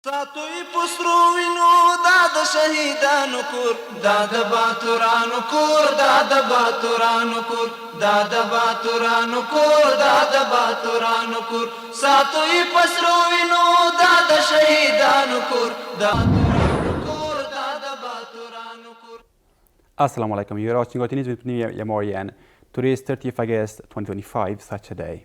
ساتوی پسرو وینو دا د شهیدانو کور دا د باتورانو کور دا د باتورانو کور دا د باتورانو کور دا د باتورانو کور ساتوی پسرو وینو دا د شهیدانو کور دا د باتورانو کور. Assalamu alaikum. You're watching News with me, Yamorian. Today is 30th August 2025, Saturday.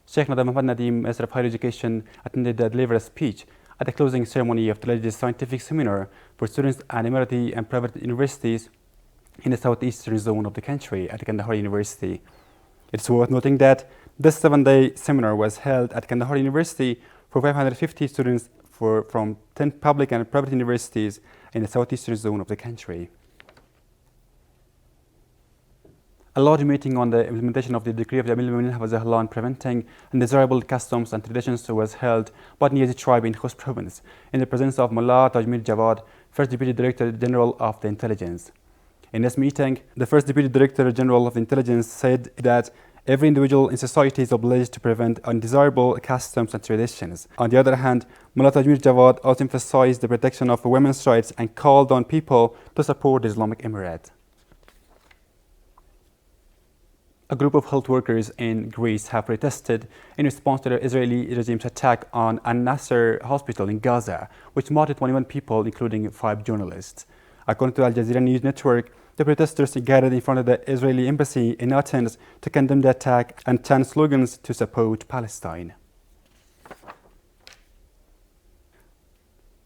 Sheikh Muhammad Nadeem, Minister of Higher Education, attended the delivery speech at the closing ceremony of the latest scientific seminar for students at emirati and private universities in the southeastern zone of the country at Kandahar University. It's worth noting that this 7-day seminar was held at Kandahar University for 550 students from 10 public and private universities in the southeastern zone of the country. A large meeting on the implementation of the decree of the Amir al-Mu'minin on preventing undesirable customs and traditions was held by the Niazi tribe in Khost province in the presence of Mullah Tajmir Jawad, First Deputy Director General of the Intelligence. In this meeting, the First Deputy Director General of the Intelligence said that every individual in society is obliged to prevent undesirable customs and traditions. On the other hand, Mullah Tajmir Jawad also emphasized the protection of women's rights and called on people to support the Islamic Emirate. A group of health workers in Greece have protested in response to the Israeli regime's attack on Al-Nasser hospital in Gaza, which murdered 21 people, including 5 journalists. According to Al Jazeera News Network, the protesters gathered in front of the Israeli embassy in Athens to condemn the attack and chant slogans to support Palestine.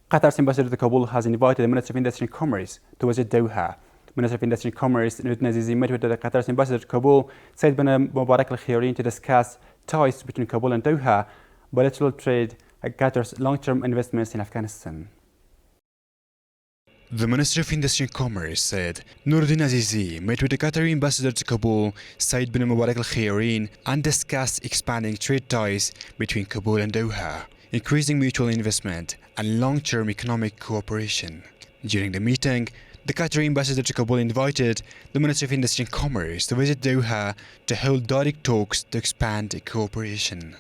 Qatar's ambassador to Kabul has invited the Minister of Industry and Commerce to visit Doha. Minister of Industry and Commerce Nurudin Azizi met with the Qatar's ambassador to Kabul, Said bin Mubarak al-Khiyari, to discuss ties between Kabul and Doha, bilateral trade, and Qatar's long-term investments in Afghanistan. The Minister of Industry and Commerce said Nurudin Azizi met with the Qatari ambassador to Kabul, Said bin Mubarak al-Khiyari, and discussed expanding trade ties between Kabul and Doha, increasing mutual investment and long-term economic cooperation. During the meeting, the Qatari ambassador to Kabul invited the Minister of Industry and Commerce to visit Doha to hold direct talks to expand cooperation.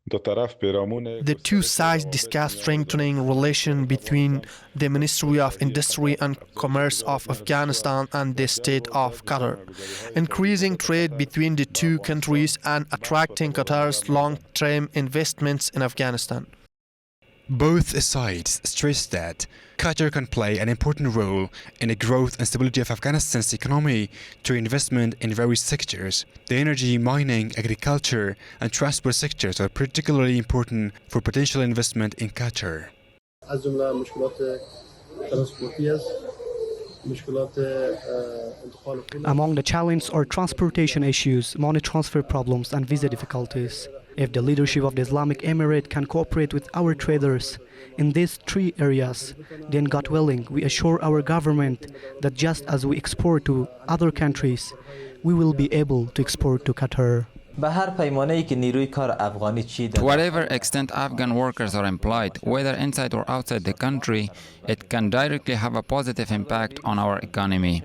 The two sides discussed strengthening relation between the Ministry of Industry and Commerce of Afghanistan and the State of Qatar, increasing trade between the two countries and attracting Qatar's long-term investments in Afghanistan. Both sides stressed that Qatar can play an important role in the growth and stability of Afghanistan's economy through investment in various sectors. The energy, mining, agriculture, and transport sectors are particularly important for potential investment in Qatar. Among the challenges are transportation issues, money transfer problems, and visa difficulties. If the leadership of the Islamic Emirate can cooperate with our traders in these 3 areas, then God willing, we assure our government that just as we export to other countries, we will be able to export to Qatar. To whatever extent Afghan workers are employed, whether inside or outside the country, it can directly have a positive impact on our economy.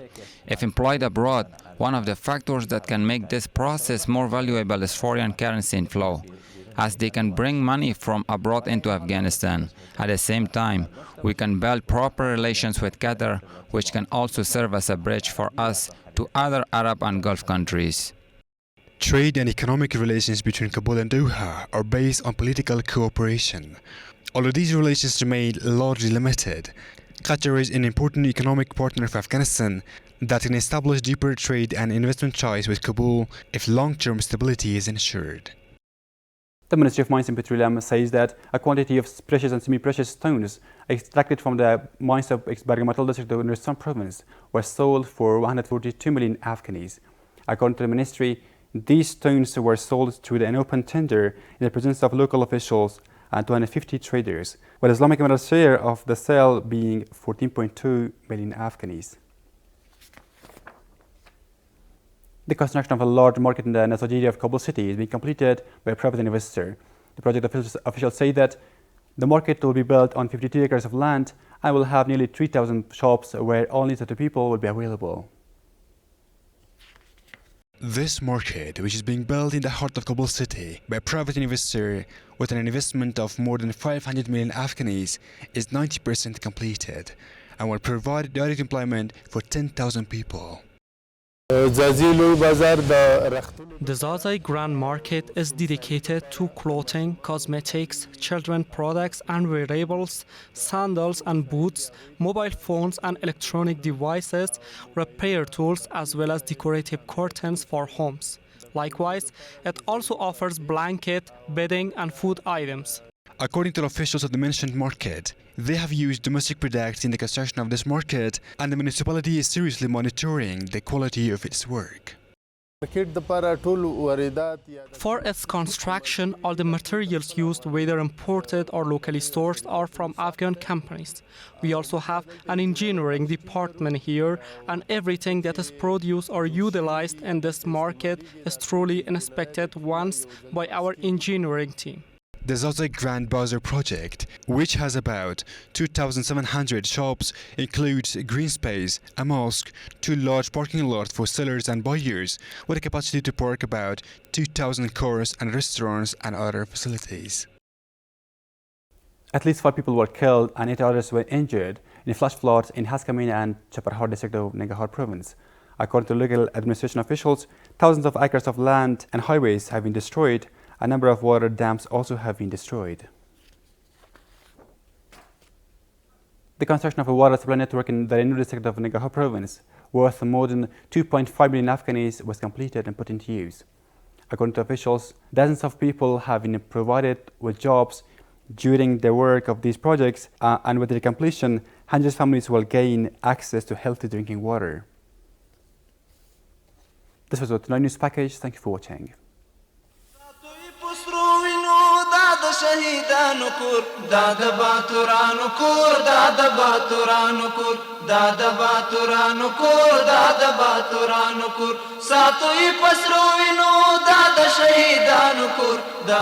If employed abroad, one of the factors that can make this process more valuable is foreign currency inflow, as they can bring money from abroad into Afghanistan. At the same time, we can build proper relations with Qatar, which can also serve as a bridge for us to other Arab and Gulf countries. Trade and economic relations between Kabul and Doha are based on political cooperation. Although these relations remain largely limited, Qatar is an important economic partner for Afghanistan that can establish deeper trade and investment ties with Kabul if long-term stability is ensured. The Ministry of Mines and Petroleum says that a quantity of precious and semi-precious stones extracted from the mines of Bergamatal district of Nursam province were sold for 142 million Afghanis. According to the ministry, these stones were sold through an open tender in the presence of local officials and 250 traders, with Islamic Emirate's share of the sale being 14.2 million Afghanis. The construction of a large market in the Nasaj area of Kabul city is being completed by a private investor. The project officials say that the market will be built on 52 acres of land and will have nearly 3,000 shops where only 30 people will be available. This market, which is being built in the heart of Kabul city by a private investor with an investment of more than 500 million Afghanis, is 90% completed and will provide direct employment for 10,000 people. The Zazai Grand Market is dedicated to clothing, cosmetics, children products and wearables, sandals and boots, mobile phones and electronic devices, repair tools, as well as decorative curtains for homes. Likewise, it also offers blanket, bedding and food items. According to officials of the mentioned market, they have used domestic products in the construction of this market, and the municipality is seriously monitoring the quality of its work. For its construction, all the materials used, whether imported or locally sourced, are from Afghan companies. We also have an engineering department here, and everything that is produced or utilized in this market is truly inspected once by our engineering team. The Zazai Grand Bazaar project, which has about 2,700 shops, includes green space, a mosque, 2 large parking lots for sellers and buyers, with a capacity to park about 2,000 cars, and restaurants and other facilities. At least 5 people were killed and 8 others were injured in flash floods in Haskamina and Chaparhar district of Nangarhar province. According to local administration officials, thousands of acres of land and highways have been destroyed. A number of water dams also have been destroyed. The construction of a water supply network in the Renu district of Nangarhar province, worth more than 2.5 million Afghanis, was completed and put into use. According to officials, dozens of people have been provided with jobs during the work of these projects, and with their completion, hundreds of families will gain access to healthy drinking water. This was the tonight news package. Thank you for watching. شهیدانو کور دا د باتورانو کور دا د باتورانو کور دا د باتورانو کور دا د باتورانو کور ساتوي پسرو وینو دا د شهیدانو کور دا